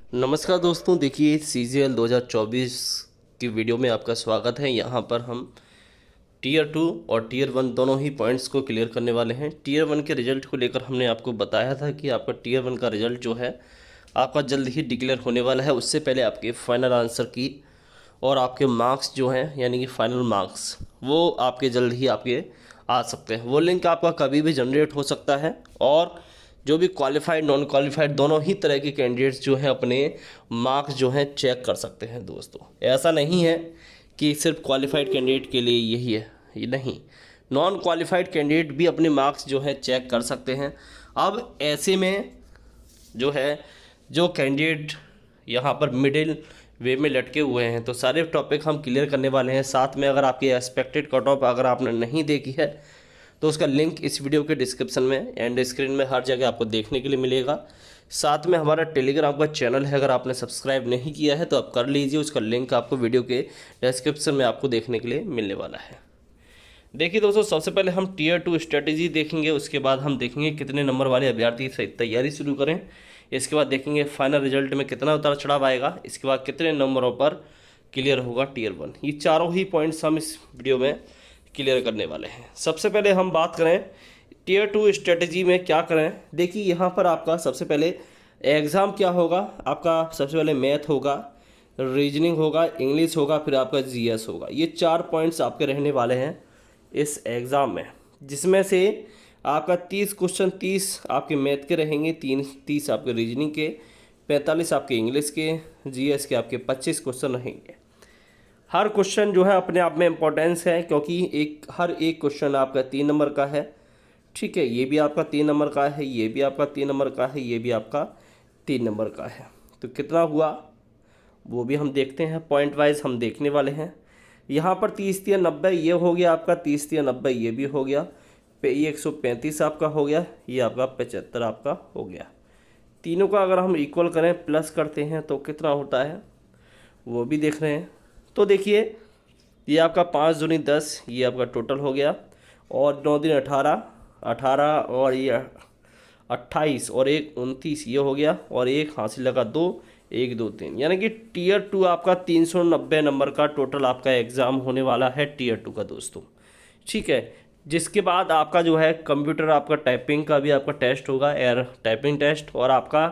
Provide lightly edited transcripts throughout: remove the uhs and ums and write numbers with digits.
नमस्कार दोस्तों, देखिए CGL 2024 की वीडियो में आपका स्वागत है। यहाँ पर हम टीयर 2 और टीयर 1 दोनों ही पॉइंट्स को क्लियर करने वाले हैं। टीयर 1 के रिजल्ट को लेकर हमने आपको बताया था कि आपका टीयर 1 का रिजल्ट जो है आपका जल्द ही डिक्लेयर होने वाला है। उससे पहले आपके फाइनल आंसर की और आपके मार्क्स जो हैं यानी कि फाइनल मार्क्स वो आपके जल्द ही आपके आ सकते हैं। वो लिंक आपका कभी भी जनरेट हो सकता है और जो भी क्वालिफाइड नॉन क्वालिफाइड दोनों ही तरह के कैंडिडेट्स जो हैं अपने मार्क्स जो हैं चेक कर सकते हैं। दोस्तों, ऐसा नहीं है कि सिर्फ क्वालिफाइड कैंडिडेट के लिए यही है, ये नहीं, नॉन क्वालिफाइड कैंडिडेट भी अपने मार्क्स जो है चेक कर सकते हैं। अब ऐसे में जो है जो कैंडिडेट यहाँ पर मिडिल वे में लटके हुए हैं तो सारे टॉपिक हम क्लियर करने वाले हैं। साथ में अगर आपकी एक्सपेक्टेड कट ऑफ अगर आपने नहीं देखी है तो उसका लिंक इस वीडियो के डिस्क्रिप्शन में एंड स्क्रीन में हर जगह आपको देखने के लिए मिलेगा। साथ में हमारा टेलीग्राम का चैनल है, अगर आपने सब्सक्राइब नहीं किया है तो आप कर लीजिए, उसका लिंक आपको वीडियो के डिस्क्रिप्शन में आपको देखने के लिए मिलने वाला है। देखिए दोस्तों, सबसे पहले हम टीयर 2 स्ट्रेटेजी देखेंगे, उसके बाद हम देखेंगे कितने नंबर वाले अभ्यर्थी से तैयारी शुरू करें, इसके बाद देखेंगे फाइनल रिजल्ट में कितना उतार चढ़ाव आएगा, इसके बाद कितने नंबरों पर क्लियर होगा टीयर 1। ये चारों ही पॉइंट्स हम इस वीडियो में क्लियर करने वाले हैं। सबसे पहले हम बात करें टीयर 2 स्ट्रेटेजी में क्या करें। देखिए यहाँ पर आपका सबसे पहले एग्ज़ाम क्या होगा, आपका सबसे पहले मैथ होगा, रीजनिंग होगा, इंग्लिश होगा, फिर आपका जीएस होगा। ये 4 पॉइंट्स आपके रहने वाले हैं इस एग्ज़ाम में, जिसमें से आपका 30 क्वेश्चन 30 आपके मैथ के रहेंगे, 30 आपके रीजनिंग के, 45 आपके इंग्लिश के, जीएस के आपके 25 क्वेश्चन रहेंगे। हर क्वेश्चन जो है अपने आप में इम्पोर्टेंस है, क्योंकि हर एक क्वेश्चन आपका 3 नंबर का है। ठीक है, ये भी आपका 3 नंबर का है, ये भी आपका 3 नंबर का है, ये भी आपका 3 नंबर का है। तो कितना हुआ वो भी हम देखते हैं, पॉइंट वाइज हम देखने वाले हैं। यहाँ पर 30 या 90 ये हो गया आपका, 30 या 90 ये भी हो गया, ये 135 आपका हो गया, ये आपका 75 आपका हो गया। तीनों का अगर हम इक्वल करें प्लस करते हैं तो कितना होता है वो भी देख रहे हैं। तो देखिए ये आपका 5 दूनी 10 ये आपका टोटल हो गया, और 9 दिन 18 18 और ये 28 और 1 29 ये हो गया, और एक हासिल लगा 2 1 2 3, यानी कि टीयर 2 आपका 390 नंबर का टोटल आपका एग्ज़ाम होने वाला है टीयर 2 का दोस्तों। ठीक है, जिसके बाद आपका जो है कंप्यूटर आपका टाइपिंग का भी आपका टेस्ट होगा, एयर टाइपिंग टेस्ट, और आपका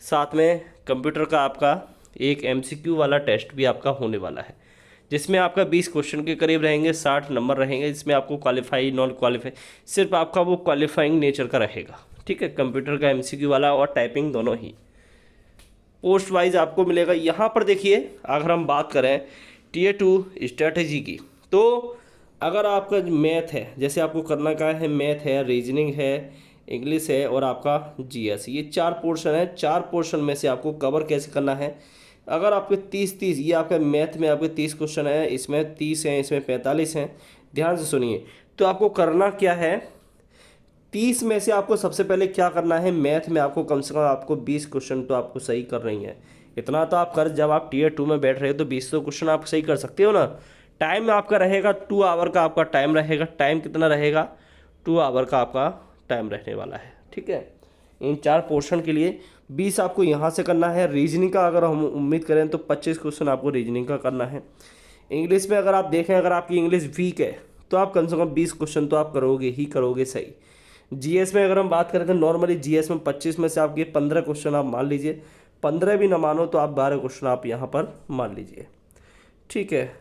साथ में कंप्यूटर का आपका एक MCQ वाला टेस्ट भी आपका होने वाला है, जिसमें आपका 20 क्वेश्चन के करीब रहेंगे, 60 नंबर रहेंगे, जिसमें आपको क्वालिफाई नॉन क्वालिफाई सिर्फ आपका वो क्वालिफाइंग नेचर का रहेगा। ठीक है, कंप्यूटर का MCQ वाला और टाइपिंग दोनों ही पोस्ट वाइज आपको मिलेगा। यहाँ पर देखिए अगर हम बात करें टीयर 2 स्ट्रेटेजी की, तो अगर आपका मैथ है, जैसे आपको करना क्या है, मैथ है, रीजनिंग है, इंग्लिश है और आपका जीएस, ये 4 पोर्शन है। 4 पोर्शन में से आपको कवर कैसे करना है। अगर आपके 30 ये आपका मैथ में आपके 30 क्वेश्चन है, इसमें 30 हैं, इसमें 45 हैं, ध्यान से सुनिए। तो आपको करना क्या है, 30 में से आपको सबसे पहले क्या करना है, मैथ में आपको कम से कम आपको 20 क्वेश्चन तो आपको सही कर रही हैं। इतना तो आप कर, जब आप टीयर 2 में बैठ रहे हो तो 20 तो क्वेश्चन आप सही कर सकते हो ना। टाइम आपका रहेगा 2 आवर का आपका टाइम रहेगा। टाइम कितना रहेगा, 2 आवर का आपका टाइम रहने वाला है। ठीक है, इन 4 पोर्शन के लिए 20 आपको यहाँ से करना है। रीजनिंग का अगर हम उम्मीद करें तो 25 क्वेश्चन आपको रीजनिंग का करना है। इंग्लिश में अगर आप देखें, अगर आपकी इंग्लिश वीक है तो आप कम से कम 20 क्वेश्चन तो आप करोगे ही करोगे सही। जीएस में अगर हम बात करें तो नॉर्मली जीएस में 25 में से आपके 15 क्वेश्चन आप मान लीजिए, 15 भी ना मानो तो आप 12 क्वेश्चन आप यहाँ पर मान लीजिए। ठीक है,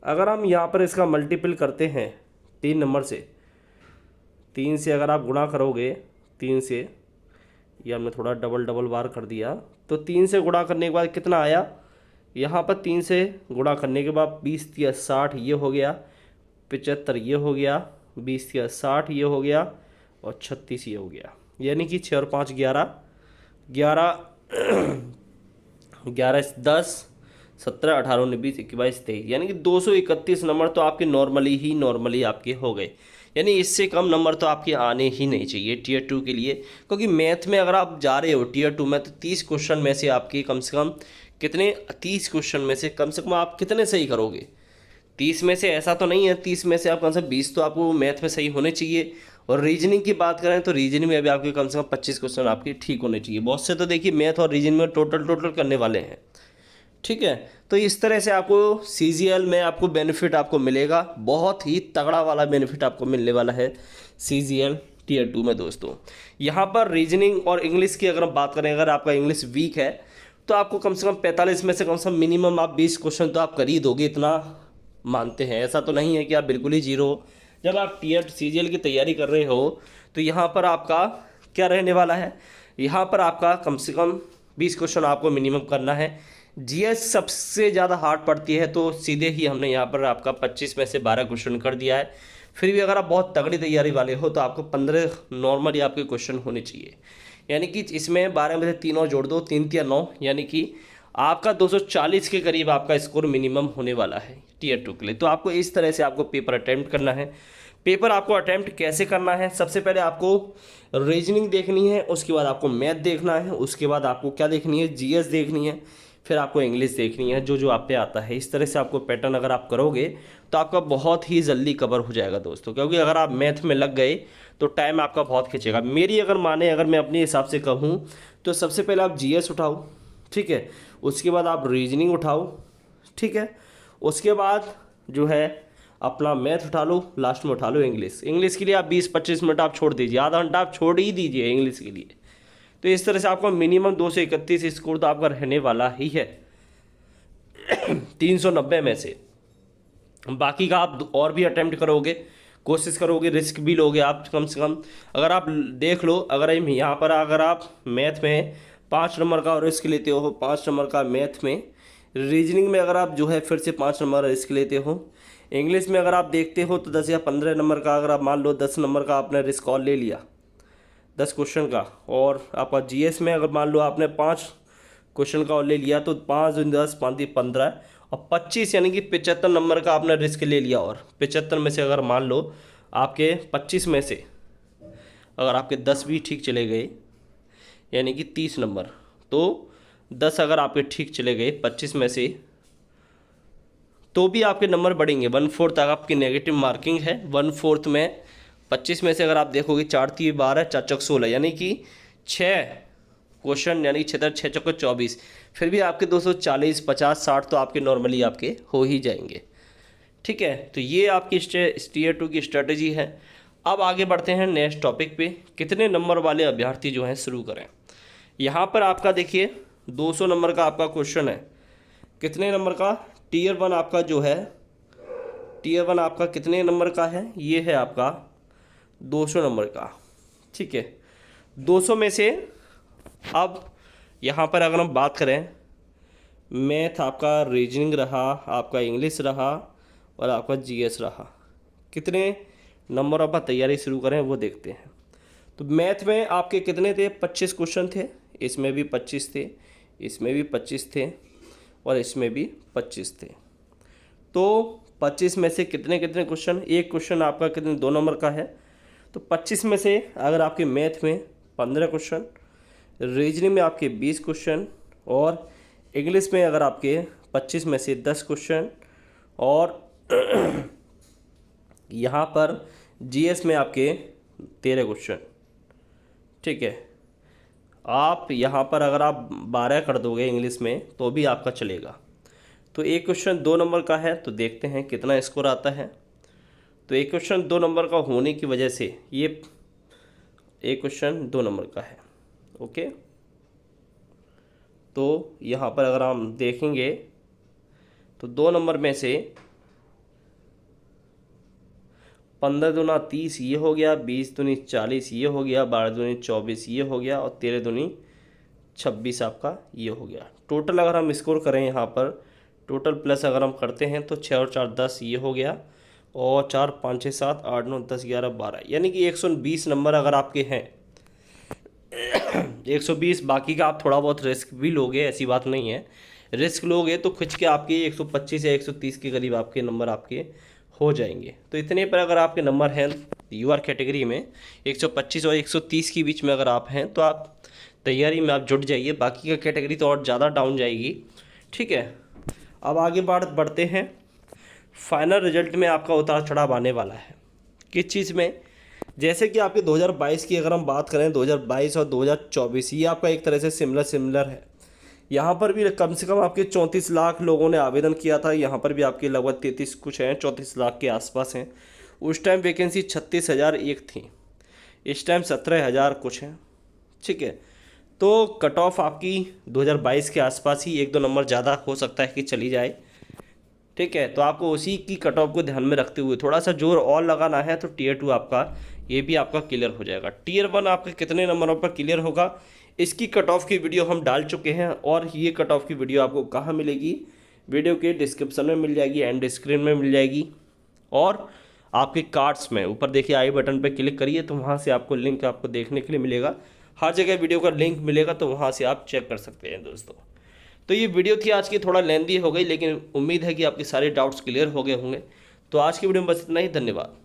अगर हम यहाँ पर इसका मल्टीपल करते हैं 3 नंबर से, 3 से अगर आप गुणा करोगे, 3 से, ये हमने थोड़ा डबल बार कर दिया, तो 3 से गुणा करने के बाद कितना आया, यहाँ पर 3 से गुणा करने के बाद 20 या 60 ये हो गया, 75 ये हो गया, 20 या 60 ये हो गया, और 36 ये हो गया। यानी कि 6 और 5 11 11 11 10 17 18 19 20 21 23, यानी कि 231 नंबर तो आपके नॉर्मली आपके हो गए। यानी इससे कम नंबर तो आपके आने ही नहीं चाहिए टीयर 2 के लिए, क्योंकि मैथ में अगर आप जा रहे हो टीयर 2 में तो 30 क्वेश्चन में से आपके कम से कम कितने, 30 क्वेश्चन में से कम आप कितने सही करोगे। 30 में से ऐसा तो नहीं है, 30 में से आप कम से 20 तो आपको मैथ में सही होने चाहिए, और रीजनिंग की बात करें तो रीजनिंग में अभी आपके कम से कम 25 क्वेश्चन आपके ठीक होने चाहिए। बहुत से तो देखिए मैथ और रीजनिंग में टोटल करने वाले हैं, ठीक है। तो इस तरह से आपको सीजीएल में आपको बेनिफिट आपको मिलेगा, बहुत ही तगड़ा वाला बेनिफिट आपको मिलने वाला है सीजीएल टीयर 2 में दोस्तों। यहाँ पर रीजनिंग और इंग्लिश की अगर हम बात करें, अगर आपका इंग्लिश वीक है तो आपको कम से कम 45 में से कम से कम मिनिमम आप 20 क्वेश्चन तो आप कर ही दोगे, इतना मानते हैं। ऐसा तो नहीं है कि आप बिल्कुल ही जीरो हो। जब आप टीयर सीजीएल की तैयारी कर रहे हो तो यहाँ पर आपका क्या रहने वाला है, यहाँ पर आपका कम से कम 20 क्वेश्चन आपको मिनिमम करना है। जीएस सबसे ज़्यादा हार्ड पड़ती है तो सीधे ही हमने यहाँ पर आपका 25 में से 12 क्वेश्चन कर दिया है। फिर भी अगर आप बहुत तगड़ी तैयारी वाले हो तो आपको 15 नॉर्मली आपके क्वेश्चन होने चाहिए, यानी कि इसमें 12 में से 3 और जोड़ दो, 3 या 9, यानी कि आपका 240 के करीब आपका स्कोर मिनिमम होने वाला है टीयर 2 के लिए। तो आपको इस तरह से आपको पेपर अटैम्प्ट करना है। पेपर आपको अटैम्प्ट कैसे करना है, सबसे पहले आपको रीजनिंग देखनी है, उसके बाद आपको मैथ देखना है, उसके बाद आपको क्या देखनी है, जीएस देखनी है, फिर आपको इंग्लिश देखनी है, जो जो आप पे आता है। इस तरह से आपको पैटर्न अगर आप करोगे तो आपका बहुत ही जल्दी कवर हो जाएगा दोस्तों, क्योंकि अगर आप मैथ में लग गए तो टाइम आपका बहुत खींचेगा। मेरी अगर माने, अगर मैं अपने हिसाब से कहूँ तो सबसे पहले आप जीएस उठाओ, ठीक है, उसके बाद आप रीजनिंग उठाओ, ठीक है, उसके बाद जो है अपना मैथ उठा लो, लास्ट में उठा लो इंग्लिश। इंग्लिश के लिए आप 20-25 मिनट आप छोड़ दीजिए, आधा घंटा आप छोड़ ही दीजिए इंग्लिश के लिए। तो इस तरह से आपका मिनिमम 2 से 31 स्कोर तो आपका रहने वाला ही है 390 में से। बाकी का आप और भी अटेम्प्ट करोगे, कोशिश करोगे, रिस्क भी लोगे आप कम से कम। अगर आप देख लो, अगर यहाँ पर अगर आप मैथ में 5 नंबर का रिस्क लेते हो, 5 नंबर का मैथ में, रीजनिंग में अगर आप जो है फिर से 5 नंबर रिस्क लेते हो, इंग्लिश में अगर आप देखते हो तो 10 या 15 नंबर का, अगर आप मान लो 10 नंबर का आपने रिस्क और ले लिया 10 क्वेश्चन का, और आपका जीएस में अगर मान लो आपने 5 क्वेश्चन का और ले लिया तो 5 दूनी 10, 5 15 और 25 यानी कि 75 नंबर का आपने रिस्क ले लिया। और 75 में से अगर मान लो आपके 25 में से अगर आपके 10 भी ठीक चले गए, यानी कि 30 नंबर, तो 10 अगर आपके ठीक चले गए 25 में से, तो भी आपके नंबर बढ़ेंगे। 1/4 तक आपकी नेगेटिव मार्किंग है। 1/4 में 25 में से अगर आप देखोगे 4 3 12 4 चौक 16, यानी कि 6 क्वेश्चन, यानी 6 6 चौक 24, फिर भी आपके 240 50 60 तो आपके नॉर्मली आपके हो ही जाएंगे, ठीक है। तो ये आपकी टीयर 2 की स्ट्रेटजी है। अब आगे बढ़ते हैं नेक्स्ट टॉपिक पे, कितने नंबर वाले अभ्यर्थी जो हैं शुरू करें। यहाँ पर आपका देखिए 200 नंबर का आपका क्वेश्चन है, कितने नंबर का, टीयर 1 आपका जो है, टीयर 1 आपका कितने नंबर का है, ये है आपका 200 नंबर का, ठीक है। 200 में से अब यहाँ पर अगर हम बात करें, मैथ आपका, रीजनिंग रहा, आपका इंग्लिश रहा और आपका जीएस रहा, कितने नंबर आप तैयारी शुरू करें वो देखते हैं। तो मैथ में आपके कितने थे, 25 क्वेश्चन थे, इसमें भी 25 थे, इसमें भी 25 थे और इसमें भी 25 थे। तो 25 में से कितने कितने क्वेश्चन, एक क्वेश्चन आपका कितने 2 नंबर का है, तो 25 में से अगर आपके मैथ में 15 क्वेश्चन, रीजनिंग में आपके 20 क्वेश्चन और इंग्लिश में अगर आपके 25 में से 10 क्वेश्चन और यहाँ पर जीएस में आपके 13 क्वेश्चन, ठीक है। आप यहाँ पर अगर आप 12 कर दोगे इंग्लिश में तो भी आपका चलेगा। तो एक क्वेश्चन 2 नंबर का है, तो देखते हैं कितना स्कोर आता है। तो एक क्वेश्चन 2 नंबर का होने की वजह से ये एक क्वेश्चन 2 नंबर का है, ओके। तो यहाँ पर अगर हम देखेंगे तो 2 नंबर में से 15 दूनी 30 ये हो गया, 20 दूनी 40 ये हो गया, 12 दूनी 24 ये हो गया और 13 दूनी 26 आपका ये हो गया। टोटल अगर हम स्कोर करें यहाँ पर, टोटल प्लस अगर हम करते हैं तो 6 और 4 10 ये हो गया और 4 5 6 7 8 9 10 11 12, यानी कि 120 नंबर अगर आपके हैं 120। बाकी का आप थोड़ा बहुत रिस्क भी लोगे, ऐसी बात नहीं है, रिस्क लोगे तो खिंच के आपके 125 या 130 के करीब आपके नंबर आपके हो जाएंगे। तो इतने पर अगर आपके नंबर हैं यूआर कैटेगरी में 125 और 130 के बीच में अगर आप हैं तो आप तैयारी में आप जुट जाइए। बाकी का कैटेगरी तो और ज़्यादा डाउन जाएगी, ठीक है। अब आगे बढ़ते हैं, फाइनल रिजल्ट में आपका उतार चढ़ाव आने वाला है। किस चीज़ में, जैसे कि आपके 2022 की अगर हम बात करें, 2022 और 2024 ये आपका एक तरह से सिमिलर है। यहाँ पर भी कम से कम आपके 34 लाख लोगों ने आवेदन किया था। यहाँ पर भी आपके लगभग 33 कुछ हैं, 34 लाख के आसपास हैं। उस टाइम वैकेंसी 36,001 थी, इस टाइम 17,000 कुछ है। ठीक है, तो कट ऑफ आपकी 2022 के आसपास ही 1-2 नंबर ज़्यादा हो सकता है कि चली जाए। ठीक है, तो आपको उसी की कट ऑफ को ध्यान में रखते हुए थोड़ा सा जोर और लगाना है, तो टियर 2 आपका ये भी आपका क्लियर हो जाएगा। टियर 1 आपका कितने नंबरों पर क्लियर होगा, इसकी कट ऑफ की वीडियो हम डाल चुके हैं, और ये कट ऑफ की वीडियो आपको कहाँ मिलेगी, वीडियो के डिस्क्रिप्शन में मिल जाएगी, एंड स्क्रीन में मिल जाएगी, और आपके कार्ड्स में ऊपर देखिए आई बटन पर क्लिक करिए तो वहाँ से आपको लिंक आपको देखने के लिए मिलेगा। हर जगह वीडियो का लिंक मिलेगा, तो वहाँ से आप चेक कर सकते हैं दोस्तों। तो ये वीडियो थी आज की, थोड़ा लेंदी हो गई, लेकिन उम्मीद है कि आपके सारे डाउट्स क्लियर हो गए होंगे। तो आज की वीडियो में बस इतना ही, धन्यवाद।